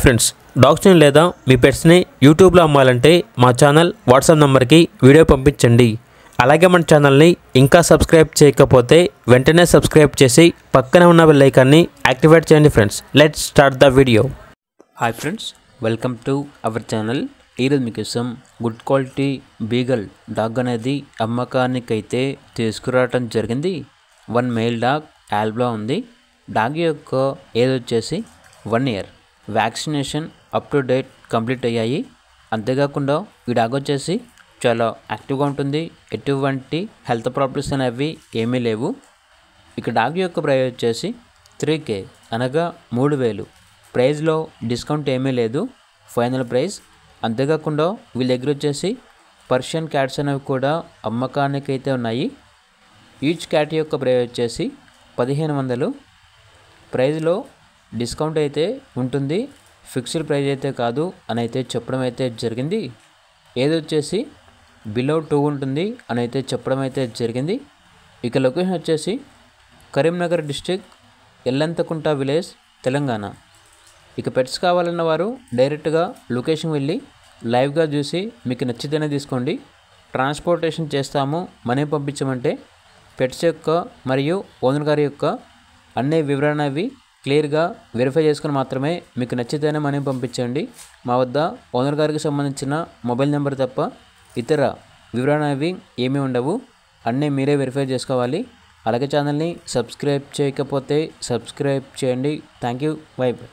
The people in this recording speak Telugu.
ఫ్రెండ్స్, డాగ్స్ని లేదా మీ పెట్స్ని యూట్యూబ్లో అమ్మాలంటే మా ఛానల్ వాట్సాప్ నెంబర్కి వీడియో పంపించండి. అలాగే మన ఛానల్ని ఇంకా సబ్స్క్రైబ్ చేయకపోతే వెంటనే సబ్స్క్రైబ్ చేసి పక్కనే ఉన్న బెల్ ఐకాన్ని యాక్టివేట్ చేయండి. Friends, let's start the video. Hi friends, welcome to our channel. ఈరోజు మీకోసం గుడ్ క్వాలిటీ బీగల్ డాగ్ అనేది అమ్మకానికైతే తీసుకురావడం జరిగింది. వన్ మేల్ డాగ్ ఆల్బ్లా ఉంది. డాగ్ యొక్క ఏజ్ వచ్చేసి 1 year. Vaccination up to date complete అయ్యాయి. అంతేకాకుండా ఈ డాగ్ వచ్చేసి చాలా యాక్టివ్గా ఉంటుంది. ఎటువంటి హెల్త్ ప్రాబ్లమ్స్ అనేవి ఏమీ లేవు. ఇక డాగ్ యొక్క ప్రైస్ వచ్చేసి 3K అనగా 3000. ప్రైస్లో డిస్కౌంట్ ఏమీ లేదు, ఫైనల్ ప్రైస్. అంతేకాకుండా వీళ్ళ దగ్గర వచ్చేసి పర్షియన్ క్యాట్స్ అనేవి కూడా అమ్మకానికి అయితే ఉన్నాయి. ఈచ్ క్యాట్ యొక్క ప్రైస్ వచ్చేసి 1500. ప్రైస్లో డిస్కౌంట్ అయితే ఉంటుంది, ఫిక్స్డ్ ప్రైస్ అయితే కాదు అని అయితే చెప్పడం అయితే జరిగింది. ఏది వచ్చేసి బిలో 2 ఉంటుంది అని అయితే చెప్పడం అయితే జరిగింది. ఇక లొకేషన్ వచ్చేసి కరీంనగర్ డిస్ట్రిక్ట్, ఎల్లంతకుంట విలేజ్, తెలంగాణ. ఇక పెట్స్ కావాలన్న వారు డైరెక్ట్గా లొకేషన్ వెళ్ళి లైవ్గా చూసి మీకు నచ్చితేనే తీసుకోండి. ట్రాన్స్పోర్టేషన్ చేస్తాము, మనీ పంపించమంటే పెట్స్ యొక్క మరియు ఓనర్ గారి యొక్క అన్ని వివరణవి క్లియర్గా వెరిఫై చేసుకుని మాత్రమే మీకు నచ్చితేనే మనీ పంపించండి. మా వద్ద ఓనర్ గారికి సంబంధించిన మొబైల్ నెంబర్ తప్ప ఇతర వివరణవి ఏమీ ఉండవు, అన్నీ మీరే వెరిఫై చేసుకోవాలి. అలాగే ఛానల్ని సబ్స్క్రైబ్ చేయకపోతే సబ్స్క్రైబ్ చేయండి. Thank you. By by.